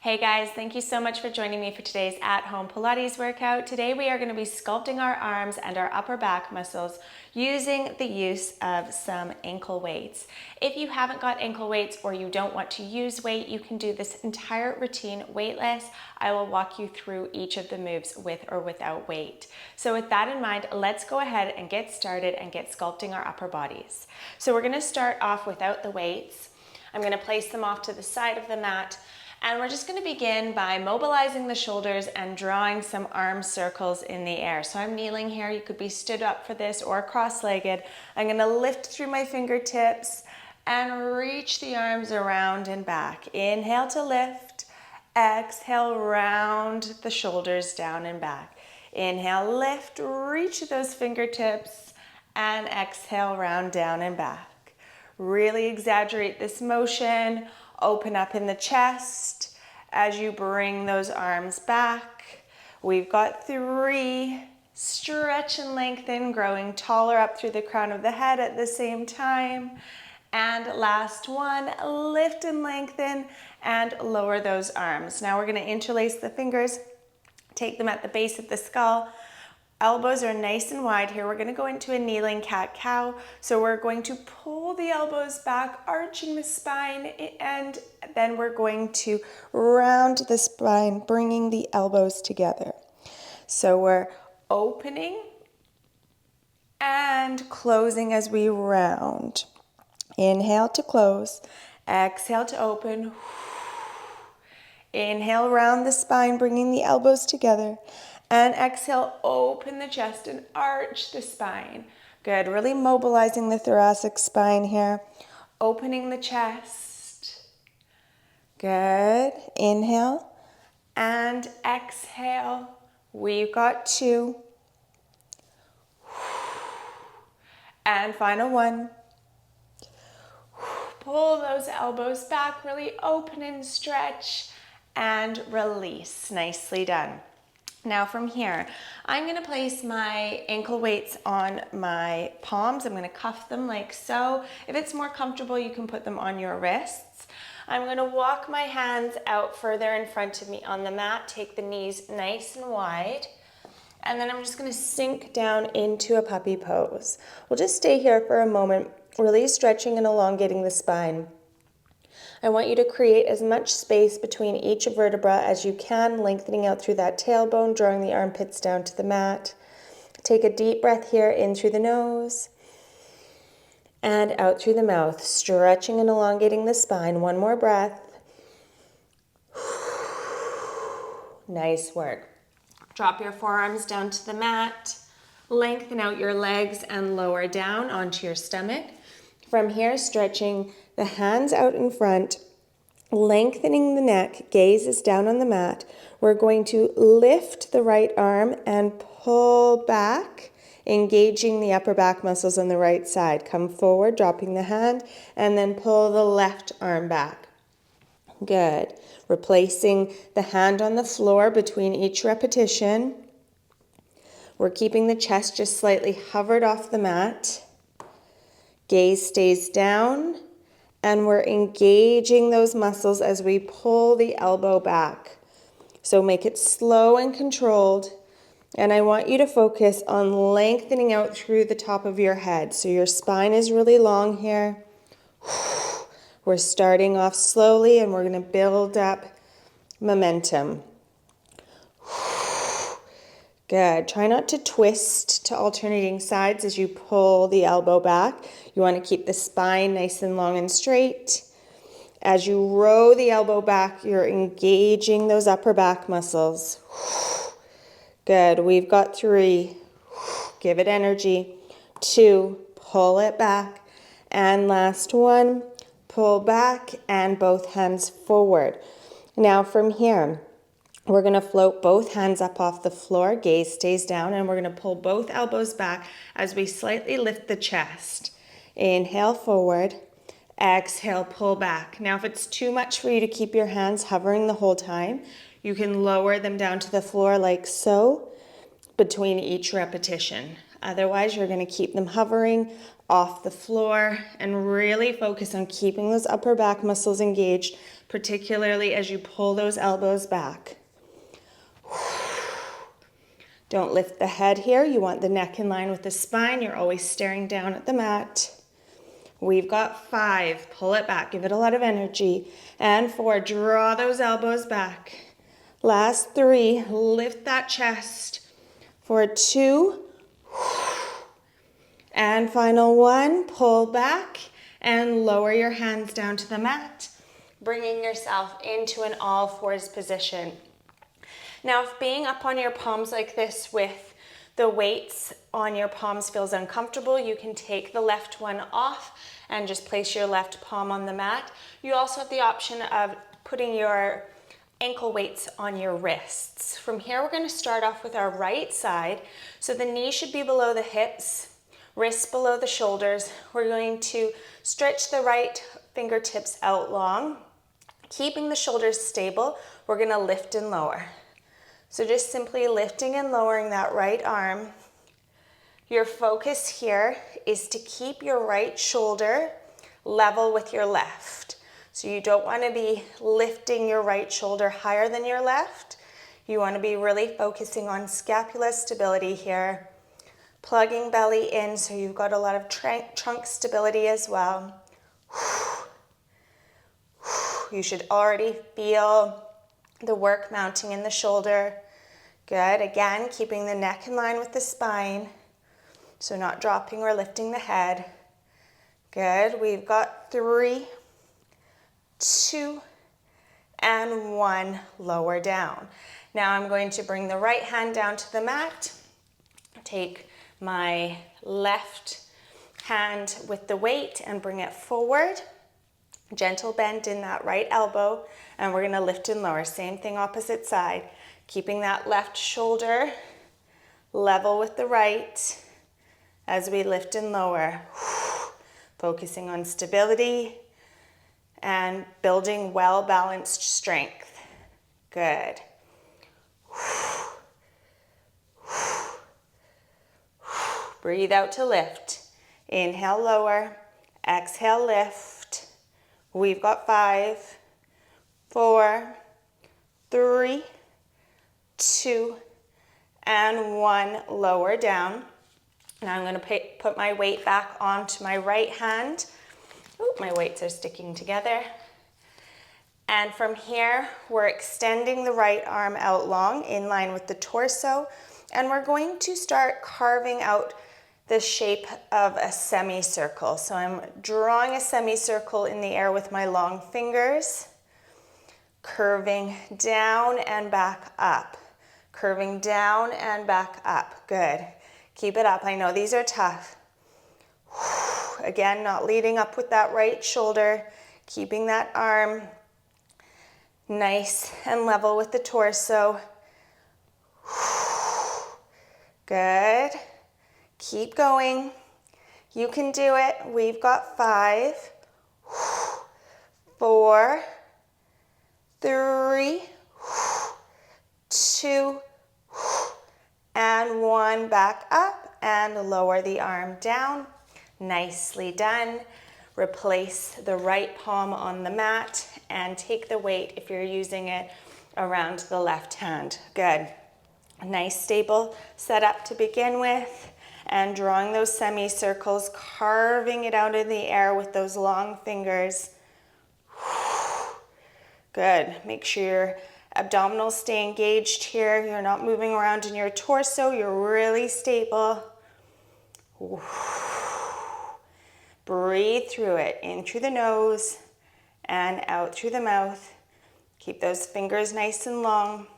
Hey guys, thank you so much for joining me for today's at-home Pilates workout. Today we are going to be sculpting our arms and our upper back muscles using the use of some ankle weights. If you haven't got ankle weights or you don't want to use weight, you can do this entire routine weightless. I will walk you through each of the moves with or without weight. So with that in mind, let's go ahead and get started and get sculpting our upper bodies. So we're going to start off without the weights. I'm going to place them off to the side of the mat. And we're just going to begin by mobilizing the shoulders and drawing some arm circles in the air. So I'm kneeling here. You could be stood up for this or cross-legged. I'm going to lift through my fingertips and reach the arms around and back. Inhale to lift. Exhale, round the shoulders down and back. Inhale, lift, reach those fingertips, and exhale, round down and back. Really exaggerate this motion. Open up in the chest as you bring those arms back. We've got 3. Stretch and lengthen, growing taller up through the crown of the head at the same time. And last one, lift and lengthen and lower those arms. Now we're going to interlace the fingers, take them at the base of the skull. Elbows are nice and wide here. We're going to go into a kneeling cat-cow. So we're going to pull the elbows back, arching the spine, and then we're going to round the spine, bringing the elbows together. So we're opening and closing as we round. Inhale to close. Exhale to open. Inhale, round the spine, bringing the elbows together. And exhale, open the chest and arch the spine. Good, really mobilizing the thoracic spine here. Opening the chest. Good, inhale and exhale. We've got 2. And final 1. Pull those elbows back, really open and stretch and release. Nicely done. Now from here, I'm going to place my ankle weights on my palms. I'm going to cuff them like so. If it's more comfortable, you can put them on your wrists. I'm going to walk my hands out further in front of me on the mat. Take the knees nice and wide. And then I'm just going to sink down into a puppy pose. We'll just stay here for a moment, really stretching and elongating the spine. I want you to create as much space between each vertebra as you can, lengthening out through that tailbone, drawing the armpits down to the mat. Take a deep breath here, in through the nose and out through the mouth, stretching and elongating the spine. One more breath. Nice work. Drop your forearms down to the mat, lengthen out your legs and lower down onto your stomach. From here, stretching the hands out in front, lengthening the neck, gaze is down on the mat. We're going to lift the right arm and pull back, engaging the upper back muscles on the right side. Come forward, dropping the hand, and then pull the left arm back. Good. Replacing the hand on the floor between each repetition. We're keeping the chest just slightly hovered off the mat. Gaze stays down, and we're engaging those muscles as we pull the elbow back. So make it slow and controlled, and I want you to focus on lengthening out through the top of your head. So your spine is really long here. We're starting off slowly, and we're going to build up momentum. Good. Try not to twist to alternating sides as you pull the elbow back. You want to keep the spine nice and long and straight. As you row the elbow back, you're engaging those upper back muscles. Good. We've got 3. Give it energy. 2. Pull it back. And last 1. Pull back and both hands forward. Now from here, we're going to float both hands up off the floor, gaze stays down, and we're going to pull both elbows back as we slightly lift the chest. Inhale forward, exhale, pull back. Now if it's too much for you to keep your hands hovering the whole time, you can lower them down to the floor like so between each repetition. Otherwise, you're gonna keep them hovering off the floor and really focus on keeping those upper back muscles engaged, particularly as you pull those elbows back. Don't lift the head here. You want the neck in line with the spine. You're always staring down at the mat. We've got 5. Pull it back. Give it a lot of energy. And 4. Draw those elbows back. Last 3. Lift that chest. For 2. And final 1. Pull back and lower your hands down to the mat, bringing yourself into an all fours position. Now, if being up on your palms like this with the weights on your palms feels uncomfortable, you can take the left one off and just place your left palm on the mat. You also have the option of putting your ankle weights on your wrists. From here, we're going to start off with our right side. So the knees should be below the hips, wrists below the shoulders. We're going to stretch the right fingertips out long, keeping the shoulders stable. We're going to lift and lower. So just simply lifting and lowering that right arm. Your focus here is to keep your right shoulder level with your left. So you don't want to be lifting your right shoulder higher than your left. You want to be really focusing on scapula stability here. Plugging belly in so you've got a lot of trunk stability as well. You should already feel the work mounting in the shoulder. Good. Again, keeping the neck in line with the spine. So not dropping or lifting the head. Good. We've got 3, 2, and 1. Lower down. Now I'm going to bring the right hand down to the mat. Take my left hand with the weight and bring it forward. Gentle bend in that right elbow, and we're going to lift and lower. Same thing, opposite side. Keeping that left shoulder level with the right as we lift and lower. Focusing on stability and building well-balanced strength. Good. Breathe out to lift. Inhale, lower. Exhale, lift. We've got 5, 4, 3, 2, and 1. Lower down. Now I'm going to put my weight back onto my right hand. Ooh, my weights are sticking together. And from here, we're extending the right arm out long in line with the torso. And we're going to start carving out the shape of a semicircle. So I'm drawing a semicircle in the air with my long fingers, curving down and back up, curving down and back up. Good. Keep it up. I know these are tough. Again, not leading up with that right shoulder, keeping that arm nice and level with the torso. Good. Keep going. You can do it. We've got 5, 4, 3, 2, and 1. Back up and lower the arm down. Nicely done. Replace the right palm on the mat and take the weight, if you're using it, around the left hand. Good. Nice stable setup to begin with. And drawing those semicircles, carving it out in the air with those long fingers. Good. Make sure your abdominals stay engaged here. You're not moving around in your torso. You're really stable. Breathe through it. In through the nose and out through the mouth. Keep those fingers nice and long.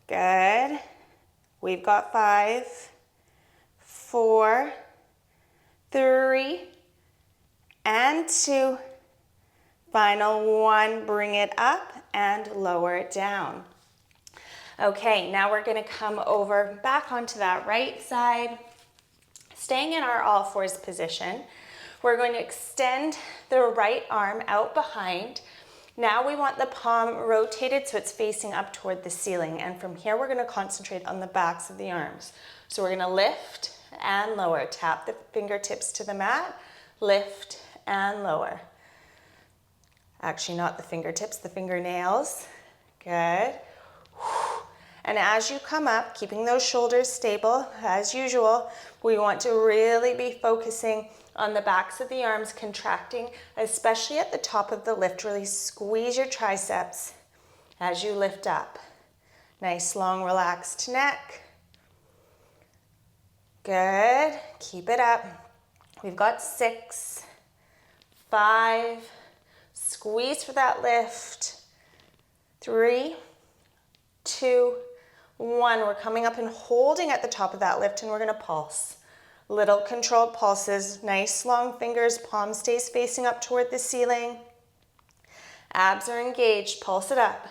Good. We've got 5, 4, 3, and 2. Final 1, bring it up and lower it down. Okay, now we're going to come over back onto that right side. Staying in our all fours position, we're going to extend the right arm out behind. Now we want the palm rotated so it's facing up toward the ceiling. And from here, we're going to concentrate on the backs of the arms. So we're going to lift and lower. Tap the fingertips to the mat, lift and lower. Actually, not the fingertips, the fingernails. Good. And as you come up, keeping those shoulders stable, as usual, we want to really be focusing on the backs of the arms, contracting, especially at the top of the lift. Really squeeze your triceps as you lift up. Nice, long, relaxed neck. Good. Keep it up. We've got 6, 5, squeeze for that lift. 3, 2, 1. We're coming up and holding at the top of that lift, and we're going to pulse. Little controlled pulses, nice long fingers, palm stays facing up toward the ceiling. Abs are engaged, pulse it up.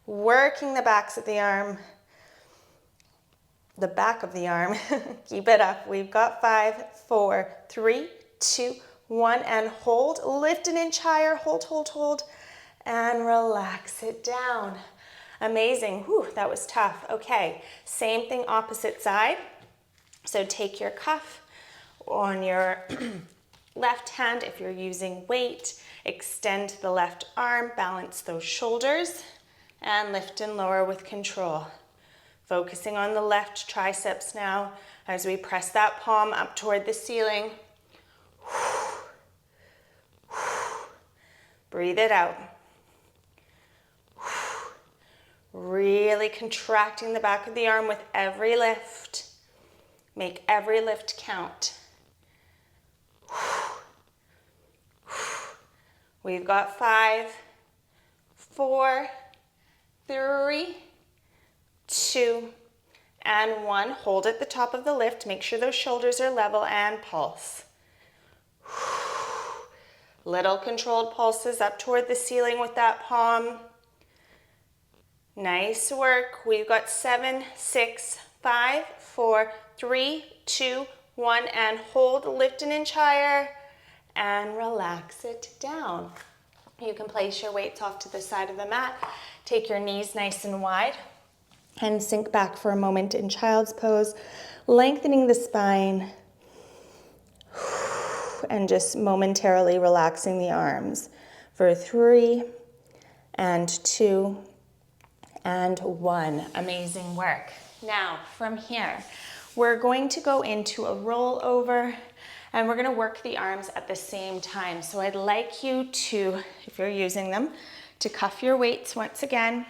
Working the backs of the arm, the back of the arm. Keep it up. We've got 5, 4, 3, 2, 1, and hold. Lift an inch higher, hold, hold, hold, and relax it down. Amazing. Whew, that was tough. Okay, same thing, opposite side. So take your cuff on your left hand. If you're using weight, extend the left arm, balance those shoulders, and lift and lower with control. Focusing on the left triceps now as we press that palm up toward the ceiling. Breathe it out. Really contracting the back of the arm with every lift. Make every lift count. We've got 5, 4, 3, 2, and 1. Hold at the top of the lift. Make sure those shoulders are level and pulse. Little controlled pulses up toward the ceiling with that palm. Nice work. We've got 7, 6, 5, 4, 3, 2, 1, and hold. Lift an inch higher and relax it down. You can place your weights off to the side of the mat. Take your knees nice and wide and sink back for a moment in child's pose, lengthening the spine and just momentarily relaxing the arms for 3 and 2 and 1. Amazing work. Now, from here, we're going to go into a rollover and we're going to work the arms at the same time. So I'd like you to, if you're using them, to cuff your weights once again.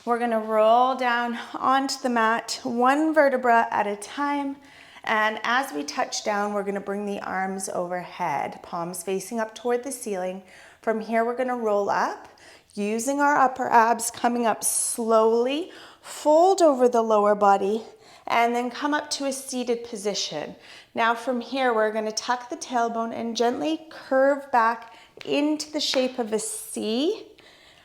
We're going to roll down onto the mat, one vertebra at a time. And as we touch down, we're going to bring the arms overhead, palms facing up toward the ceiling. From here, we're going to roll up, using our upper abs, coming up slowly, fold over the lower body, and then come up to a seated position. Now from here, we're going to tuck the tailbone and gently curve back into the shape of a C.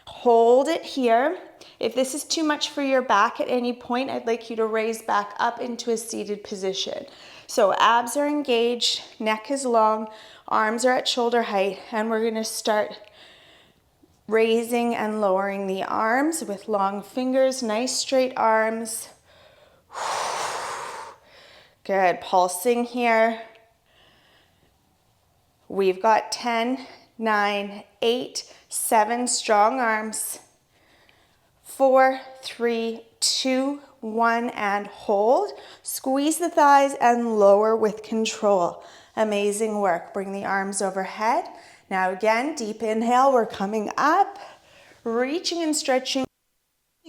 Hold it here. If this is too much for your back at any point, I'd like you to raise back up into a seated position. So abs are engaged, neck is long, arms are at shoulder height, and we're going to start raising and lowering the arms with long fingers, nice straight arms. Good, pulsing here. We've got 10, 9, 8, 7 strong arms. 4, 3, 2, 1, and hold. Squeeze the thighs and lower with control. Amazing work. Bring the arms overhead. Now again, deep inhale, we're coming up, reaching and stretching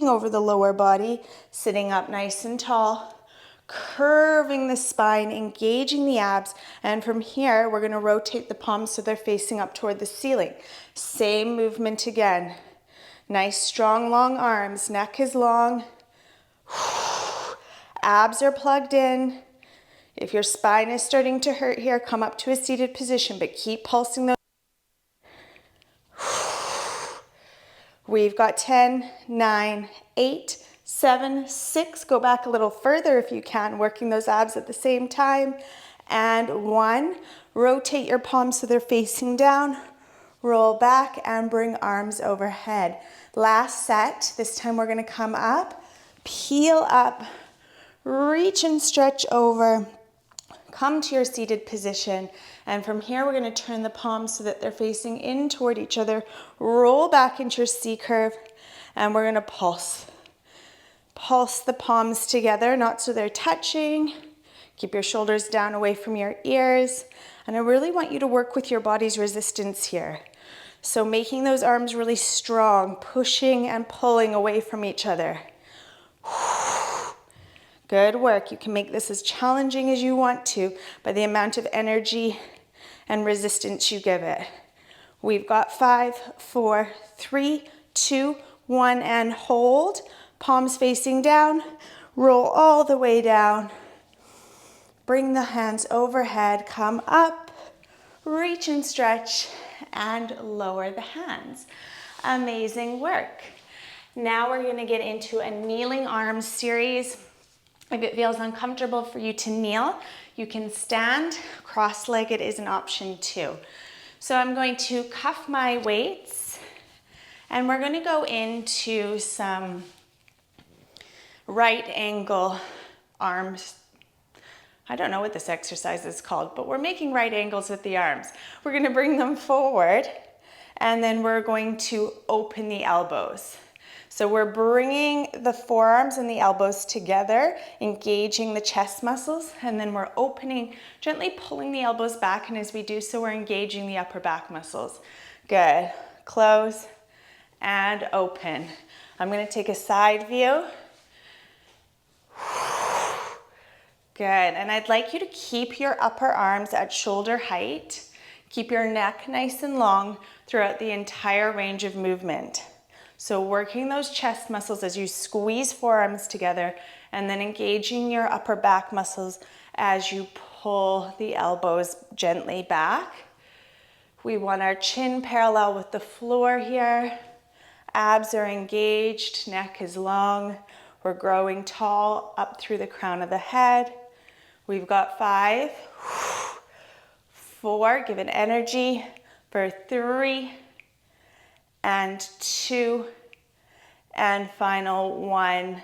over the lower body, sitting up nice and tall, curving the spine, engaging the abs, and from here, we're gonna rotate the palms so they're facing up toward the ceiling. Same movement again. Nice, strong, long arms, neck is long, abs are plugged in. If your spine is starting to hurt here, come up to a seated position, but keep pulsing those. We've got 10, 9, 8, 7, 6. Go back a little further if you can, working those abs at the same time. And 1. Rotate your palms so they're facing down. Roll back and bring arms overhead. Last set. This time we're going to come up, peel up, reach and stretch over. Come to your seated position. And from here, we're going to turn the palms so that they're facing in toward each other. Roll back into your C curve. And we're going to pulse. Pulse the palms together, not so they're touching. Keep your shoulders down away from your ears. And I really want you to work with your body's resistance here. So making those arms really strong, pushing and pulling away from each other. Good work. You can make this as challenging as you want to by the amount of energy and resistance you give it. We've got 5, 4, 3, 2, 1, and hold. Palms facing down. Roll all the way down. Bring the hands overhead. Come up. Reach and stretch. And lower the hands. Amazing work. Now we're going to get into a kneeling arms series. If it feels uncomfortable for you to kneel, you can stand. Cross-legged is an option too. So I'm going to cuff my weights and we're going to go into some right angle arms. I don't know what this exercise is called, but we're making right angles with the arms. We're going to bring them forward and then we're going to open the elbows. So we're bringing the forearms and the elbows together, engaging the chest muscles, and then we're opening, gently pulling the elbows back, and as we do so, we're engaging the upper back muscles. Good. Close and open. I'm going to take a side view. Good. And I'd like you to keep your upper arms at shoulder height. Keep your neck nice and long throughout the entire range of movement. So working those chest muscles as you squeeze forearms together and then engaging your upper back muscles as you pull the elbows gently back. We want our chin parallel with the floor here. Abs are engaged, neck is long. We're growing tall up through the crown of the head. We've got 5, 4, give it energy for 3, and 2, and final 1,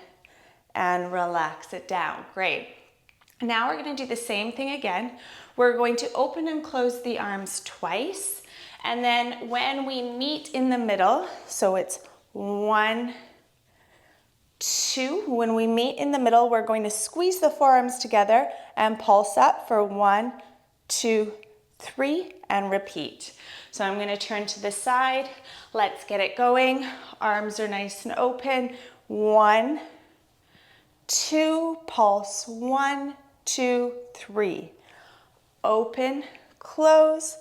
and relax it down. Great. Now we're going to do the same thing again. We're going to open and close the arms twice, and then when we meet in the middle, so it's 1, 2, when we meet in the middle, we're going to squeeze the forearms together and pulse up for 1, 2, 3, and repeat. So I'm going to turn to the side. Let's get it going. Arms are nice and open. 1, 2, pulse. 1, 2, 3. Open, close,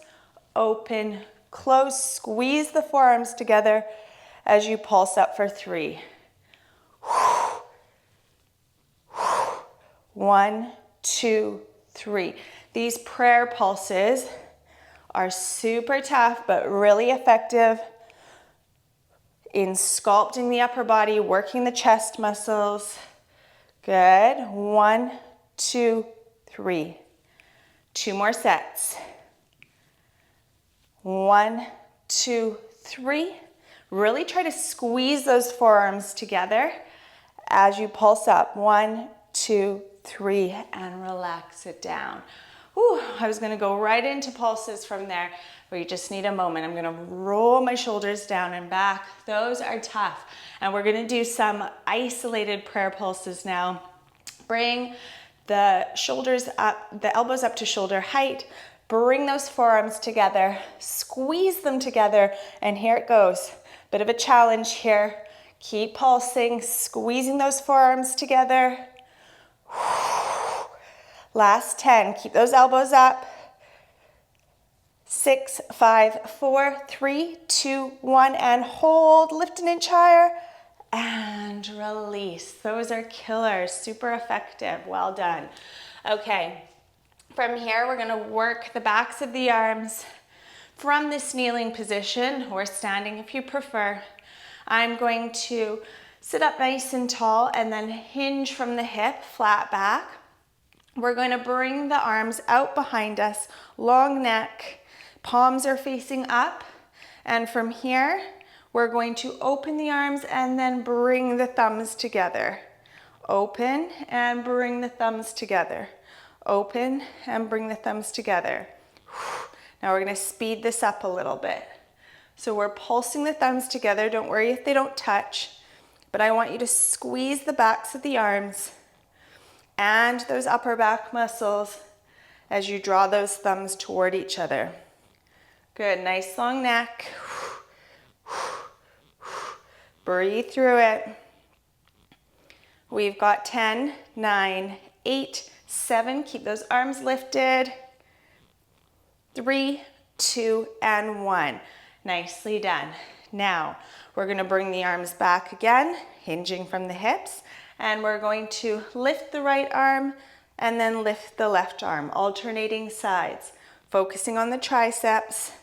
open, close. Squeeze the forearms together as you pulse up for 3. 1, 2, 3. These prayer pulses are super tough, but really effective in sculpting the upper body, working the chest muscles. Good. 1, 2, 3. 2 more sets. 1, 2, 3. Really try to squeeze those forearms together as you pulse up. 1, 2, 3, and relax it down. Whew, I was going to go right into pulses from there, but you just need a moment. I'm going to roll my shoulders down and back. Those are tough. And we're going to do some isolated prayer pulses now. Bring the shoulders up, the elbows up to shoulder height. Bring those forearms together. Squeeze them together. And here it goes. Bit of a challenge here. Keep pulsing, squeezing those forearms together. Last 10, keep those elbows up. 6, 5, 4, 3, 2, 1, and hold. Lift an inch higher and release. Those are killers, super effective. Well done. Okay, from here, we're gonna work the backs of the arms from this kneeling position, or standing if you prefer. I'm going to sit up nice and tall and then hinge from the hip, flat back. We're going to bring the arms out behind us, long neck, palms are facing up, and from here, we're going to open the arms and then bring the thumbs together. Open and bring the thumbs together. Open and bring the thumbs together. Now we're going to speed this up a little bit. So we're pulsing the thumbs together. Don't worry if they don't touch, but I want you to squeeze the backs of the arms and those upper back muscles as you draw those thumbs toward each other. Good, nice long neck. Breathe through it. We've got 10, 9, 8, 7. Keep those arms lifted. 3, 2, and 1. Nicely done. Now, we're going to bring the arms back again, hinging from the hips, and we're going to lift the right arm and then lift the left arm, alternating sides, focusing on the triceps,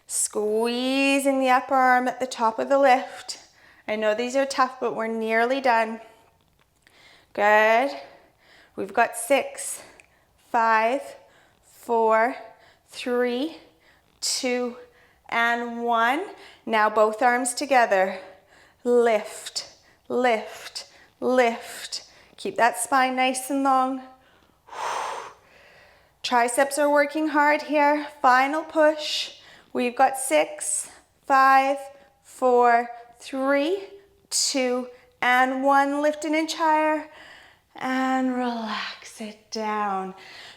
squeezing the upper arm at the top of the lift. I know these are tough, but we're nearly done. Good. We've got 6, 5, 4, 3, 2, and 1. Now both arms together. Lift, lift, lift. Keep that spine nice and long. Triceps are working hard here. Final push. We've got 6, 5, 4, 3, 2, and 1. Lift an inch higher and relax it down.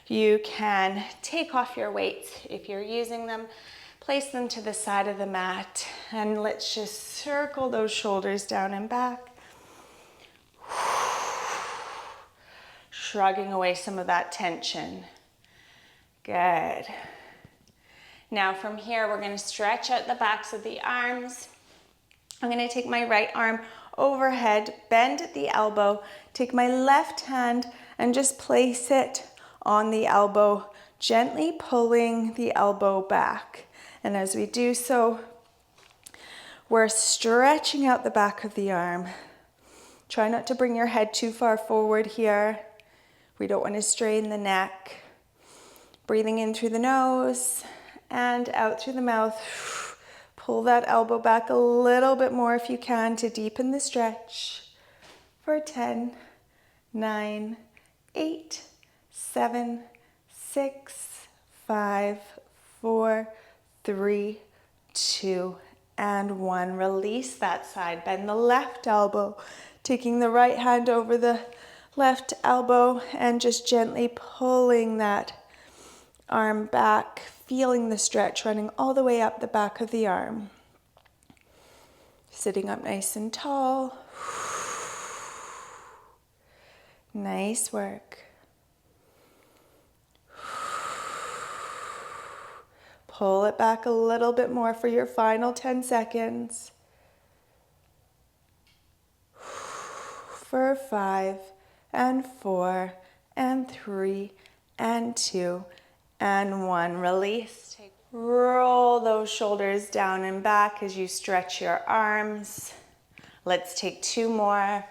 You can take off your weights if you're using them. Place them to the side of the mat, and let's just circle those shoulders down and back. Shrugging away some of that tension. Good. Now from here, we're going to stretch out the backs of the arms. I'm going to take my right arm overhead, bend at the elbow, take my left hand and just place it on the elbow, gently pulling the elbow back. And as we do so, we're stretching out the back of the arm. Try not to bring your head too far forward here. We don't want to strain the neck. Breathing in through the nose and out through the mouth. Pull that elbow back a little bit more if you can to deepen the stretch. For 10, 9, 8, 7, 6, 5, 4, 3, 2, and 1. Release that side. Bend the left elbow, taking the right hand over the left elbow and just gently pulling that arm back, feeling the stretch running all the way up the back of the arm. Sitting up nice and tall. Nice work. Pull it back a little bit more for your final 10 seconds. For 5 and 4 and 3 and 2 and 1. Release. Roll those shoulders down and back as you stretch your arms. Let's take 2 more.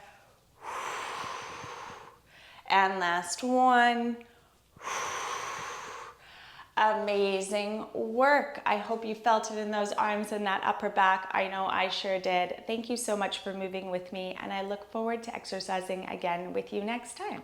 And last one. Amazing work. I hope you felt it in those arms and that upper back. I know I sure did. Thank you so much for moving with me, and I look forward to exercising again with you next time.